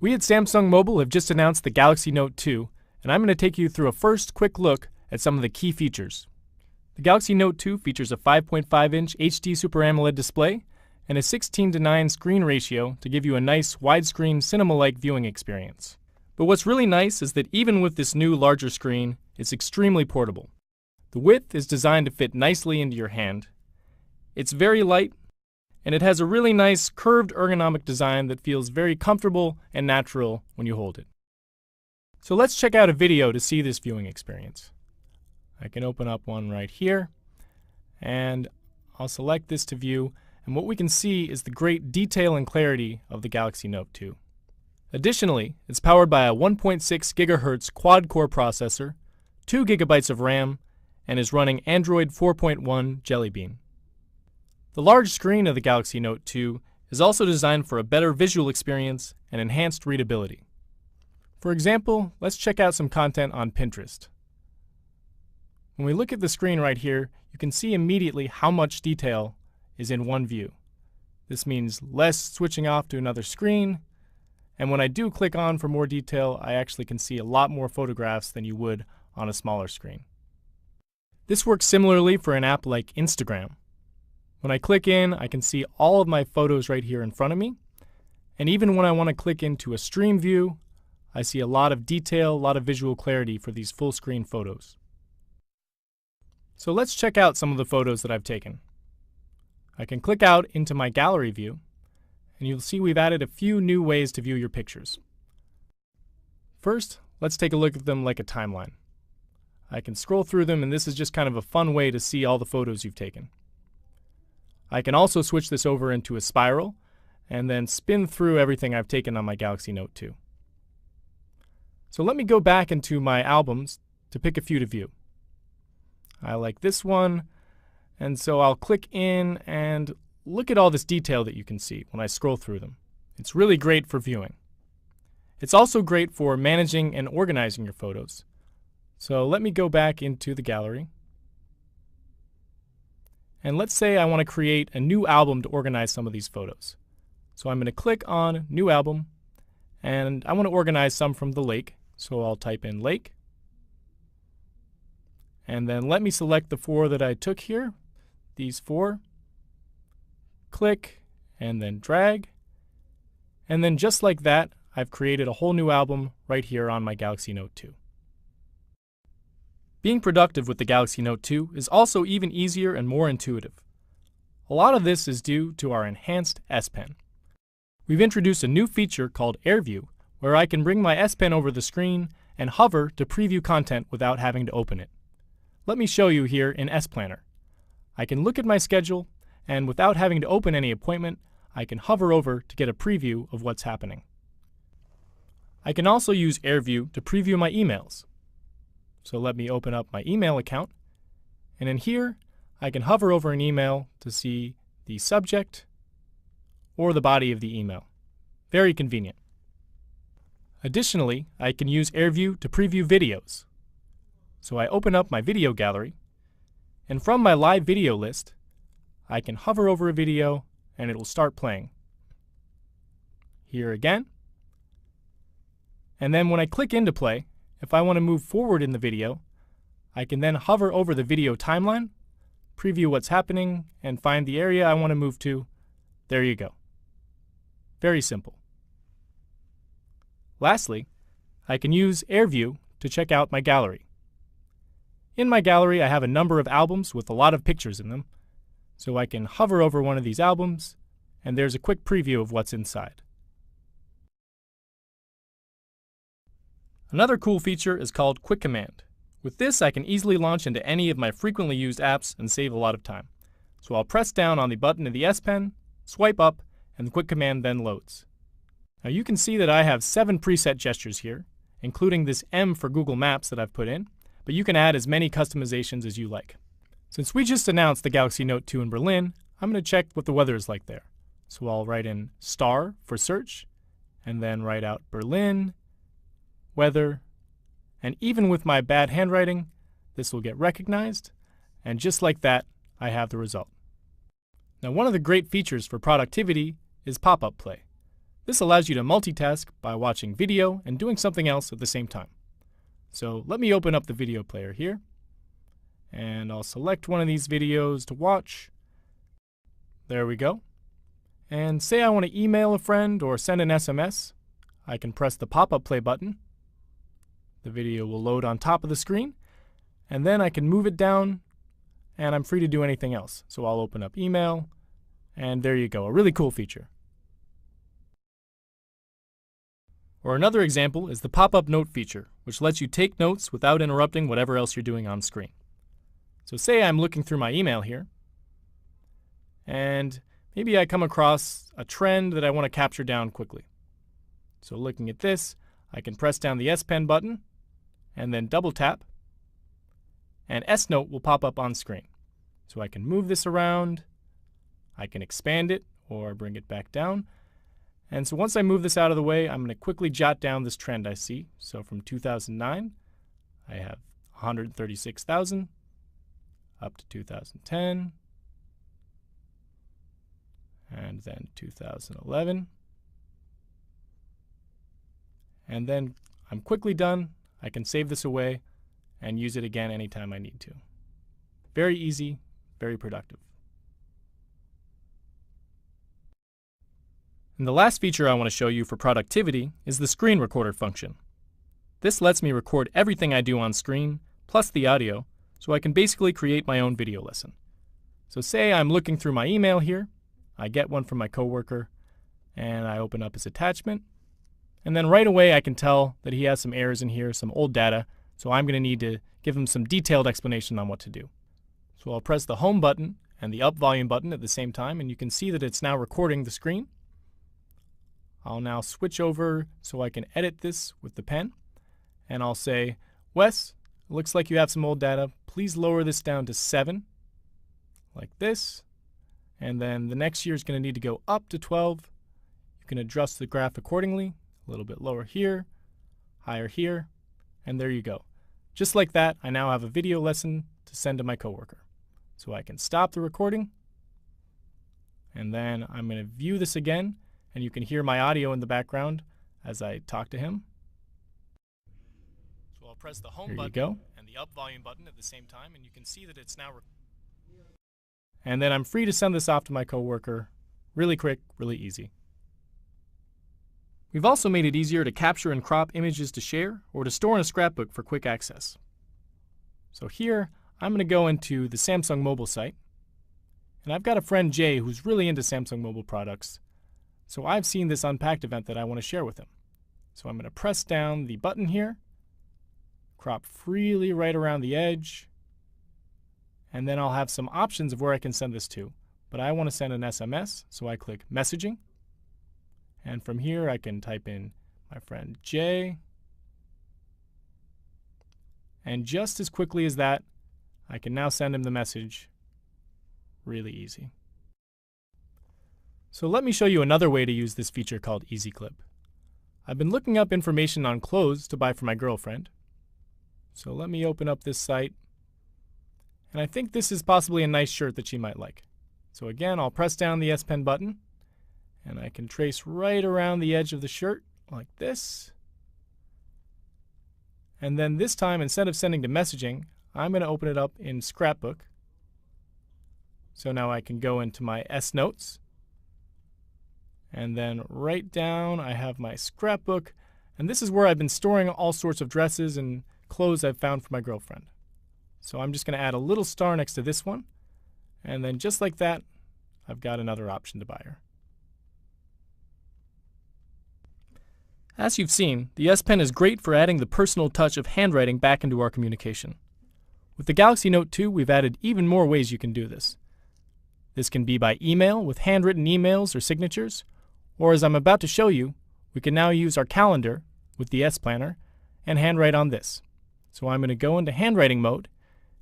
We at Samsung Mobile have just announced the Galaxy Note 2, and I'm going to take you through a first quick look at some of the key features. The Galaxy Note 2 features a 5.5-inch HD Super AMOLED display and a 16:9 screen ratio to give you a nice widescreen cinema-like viewing experience. But what's really nice is that even with this new larger screen, it's extremely portable. The width is designed to fit nicely into your hand. It's very light, and it has a really nice curved ergonomic design that feels very comfortable and natural when you hold it. So let's check out a video to see this viewing experience. I can open up one right here, and I'll select this to view, and what we can see is the great detail and clarity of the Galaxy Note 2. Additionally, it's powered by a 1.6 GHz quad-core processor, 2 GB of RAM, and is running Android 4.1 Jelly Bean. The large screen of the Galaxy Note 2 is also designed for a better visual experience and enhanced readability. For example, let's check out some content on Pinterest. When we look at the screen right here, you can see immediately how much detail is in one view. This means less switching off to another screen, and when I do click on for more detail, I actually can see a lot more photographs than you would on a smaller screen. This works similarly for an app like Instagram. When I click in, I can see all of my photos right here in front of me, and even when I want to click into a stream view, I see a lot of detail, a lot of visual clarity for these full screen photos. So let's check out some of the photos that I've taken. I can click out into my gallery view, and you'll see we've added a few new ways to view your pictures. First, let's take a look at them like a timeline. I can scroll through them, and this is just kind of a fun way to see all the photos you've taken. I can also switch this over into a spiral and then spin through everything I've taken on my Galaxy Note 2. So let me go back into my albums to pick a few to view. I like this one, and so I'll click in and look at all this detail that you can see when I scroll through them. It's really great for viewing. It's also great for managing and organizing your photos. So let me go back into the gallery. And let's say I want to create a new album to organize some of these photos. So I'm going to click on New Album, and I want to organize some from the lake. So I'll type in lake. And then let me select the 4 that I took here, these 4. Click, and then drag. And then just like that, I've created a whole new album right here on my Galaxy Note 2. Being productive with the Galaxy Note 2 is also even easier and more intuitive. A lot of this is due to our enhanced S Pen. We've introduced a new feature called AirView, where I can bring my S Pen over the screen and hover to preview content without having to open it. Let me show you here in S Planner. I can look at my schedule, and without having to open any appointment, I can hover over to get a preview of what's happening. I can also use AirView to preview my emails. So let me open up my email account, and in here I can hover over an email to see the subject or the body of the email. Very convenient. Additionally, I can use AirView to preview videos. So I open up my video gallery, and from my live video list, I can hover over a video and it will start playing. Here again. And then when I click into play, if I want to move forward in the video, I can then hover over the video timeline, preview what's happening, and find the area I want to move to. There you go. Very simple. Lastly, I can use AirView to check out my gallery. In my gallery, I have a number of albums with a lot of pictures in them, so I can hover over one of these albums, and there's a quick preview of what's inside. Another cool feature is called Quick Command. With this, I can easily launch into any of my frequently used apps and save a lot of time. So I'll press down on the button in the S Pen, swipe up, and the Quick Command then loads. Now you can see that I have 7 preset gestures here, including this M for Google Maps that I've put in, but you can add as many customizations as you like. Since we just announced the Galaxy Note 2 in Berlin, I'm going to check what the weather is like there. So I'll write in star for search, and then write out Berlin, weather, and even with my bad handwriting, this will get recognized, and just like that, I have the result. Now one of the great features for productivity is pop-up play. This allows you to multitask by watching video and doing something else at the same time. So let me open up the video player here, and I'll select one of these videos to watch. There we go. And say I want to email a friend or send an SMS, I can press the pop-up play button. The video will load on top of the screen, and then I can move it down, and I'm free to do anything else. So I'll open up email, and there you go, a really cool feature. Or another example is the pop-up note feature, which lets you take notes without interrupting whatever else you're doing on screen. So say I'm looking through my email here, and maybe I come across a trend that I want to capture down quickly. So looking at this, I can press down the S Pen button and then double tap, and S Note will pop up on screen. So I can move this around, I can expand it or bring it back down. And so once I move this out of the way, I'm going to quickly jot down this trend I see. So from 2009, I have 136,000 up to 2010, and then 2011. And then I'm quickly done. I can save this away and use it again anytime I need to. Very easy, very productive. And the last feature I want to show you for productivity is the screen recorder function. This lets me record everything I do on screen, plus the audio, so I can basically create my own video lesson. So say I'm looking through my email here, I get one from my coworker, and I open up his attachment, and then right away I can tell that he has some errors in here, some old data, so I'm going to need to give him some detailed explanation on what to do. So I'll press the home button and the up volume button at the same time, and you can see that it's now recording the screen. I'll now switch over so I can edit this with the pen, and I'll say, Wes, it looks like you have some old data. Please lower this down to 7, like this. And then the next year is going to need to go up to 12. You can adjust the graph accordingly, a little bit lower here, higher here, and there you go. Just like that, I now have a video lesson to send to my coworker. So I can stop the recording, and then I'm going to view this again, and you can hear my audio in the background as I talk to him. So I'll press the home button and the up volume button at the same time, and you can see that it's now and then I'm free to send this off to my coworker. Really quick, really easy. We've also made it easier to capture and crop images to share or to store in a scrapbook for quick access. So here, I'm going to go into the Samsung mobile site, and I've got a friend Jay who's really into Samsung mobile products. So I've seen this Unpacked event that I want to share with him. So I'm going to press down the button here, crop freely right around the edge, and then I'll have some options of where I can send this to. But I want to send an SMS, so I click Messaging. And from here I can type in my friend Jay. And just as quickly as that, I can now send him the message. Really easy. So let me show you another way to use this feature called Easy Clip. I've been looking up information on clothes to buy for my girlfriend. So let me open up this site. And I think this is possibly a nice shirt that she might like. So again, I'll press down the S Pen button, and I can trace right around the edge of the shirt like this. And then this time, instead of sending to messaging, I'm going to open it up in Scrapbook. So now I can go into my S Notes. And then right down, I have my scrapbook. And this is where I've been storing all sorts of dresses and clothes I've found for my girlfriend. So I'm just going to add a little star next to this one. And then just like that, I've got another option to buy her. As you've seen, the S Pen is great for adding the personal touch of handwriting back into our communication. With the Galaxy Note 2, we've added even more ways you can do this. This can be by email with handwritten emails or signatures, or as I'm about to show you, we can now use our calendar with the S Planner and handwrite on this. So I'm going to go into handwriting mode,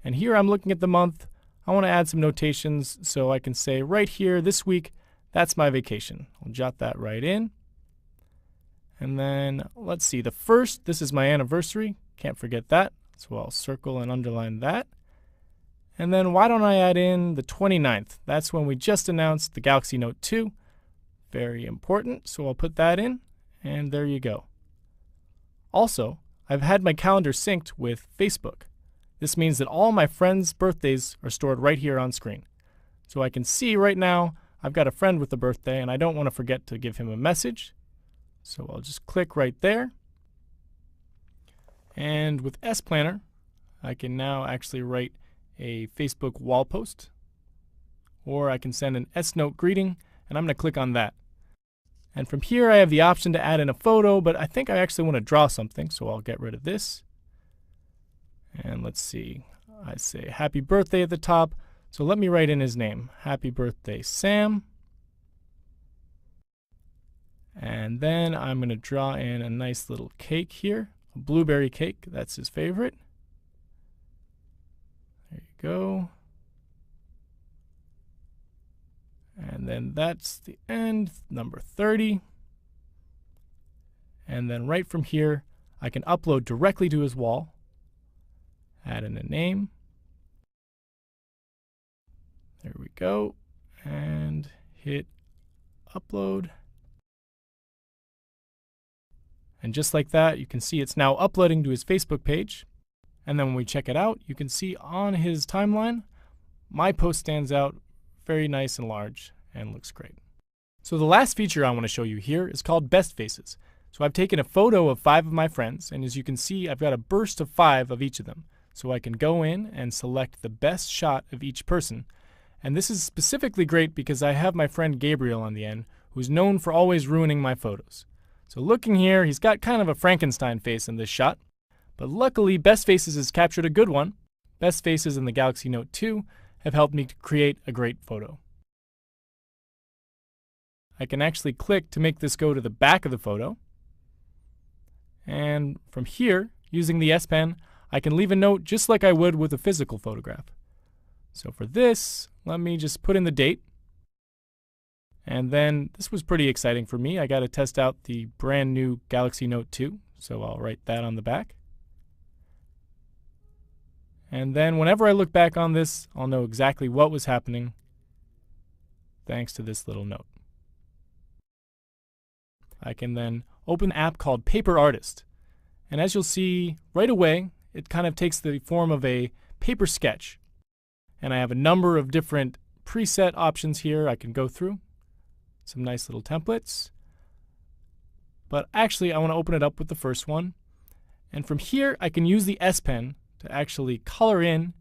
and here I'm looking at the month. I want to add some notations, so I can say right here, this week, that's my vacation. I'll jot that right in. And then, let's see, the 1st, this is my anniversary. Can't forget that, so I'll circle and underline that. And then why don't I add in the 29th? That's when we just announced the Galaxy Note 2. Very important, so I'll put that in, and there you go. Also, I've had my calendar synced with Facebook. This means that all my friends' birthdays are stored right here on screen. So I can see right now I've got a friend with a birthday and I don't want to forget to give him a message. So I'll just click right there. And with S Planner, I can now actually write a Facebook wall post. Or I can send an S-Note greeting, and I'm going to click on that. And from here I have the option to add in a photo, but I think I actually want to draw something, so I'll get rid of this. And let's see, I say happy birthday at the top, so let me write in his name. Happy birthday, Sam. And then I'm going to draw in a nice little cake here, a blueberry cake, that's his favorite. There you go. And then that's the end, number 30. And then right from here, I can upload directly to his wall. Add in a name. There we go. And hit upload. And just like that, you can see it's now uploading to his Facebook page. And then when we check it out, you can see on his timeline, my post stands out very nice and large and looks great. So the last feature I want to show you here is called Best Faces. So I've taken a photo of 5 of my friends, and as you can see, I've got a burst of 5 of each of them. So I can go in and select the best shot of each person. And this is specifically great because I have my friend Gabriel on the end, who's known for always ruining my photos. So looking here, he's got kind of a Frankenstein face in this shot. But luckily, Best Faces has captured a good one. Best Faces in the Galaxy Note 2 have helped me to create a great photo. I can actually click to make this go to the back of the photo. And from here, using the S Pen, I can leave a note just like I would with a physical photograph. So for this, let me just put in the date. And then this was pretty exciting for me. I got to test out the brand new Galaxy Note 2, so I'll write that on the back. And then whenever I look back on this, I'll know exactly what was happening thanks to this little note. I can then open an app called Paper Artist. And as you'll see right away, it kind of takes the form of a paper sketch. And I have a number of different preset options here I can go through. Some nice little templates. But actually, I want to open it up with the first one. And from here, I can use the S Pen to actually color in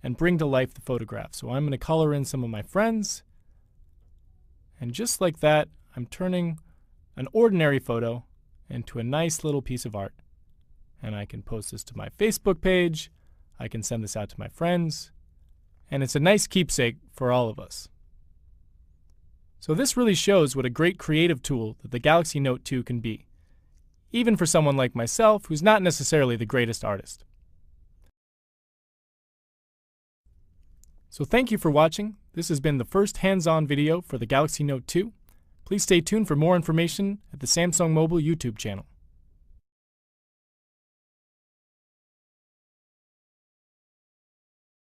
and bring to life the photograph. So I'm going to color in some of my friends. And just like that, I'm turning an ordinary photo into a nice little piece of art. And I can post this to my Facebook page. I can send this out to my friends. And it's a nice keepsake for all of us. So this really shows what a great creative tool that the Galaxy Note 2 can be, even for someone like myself who's not necessarily the greatest artist. So thank you for watching. This has been the first hands-on video for the Galaxy Note 2. Please stay tuned for more information at the Samsung Mobile YouTube channel.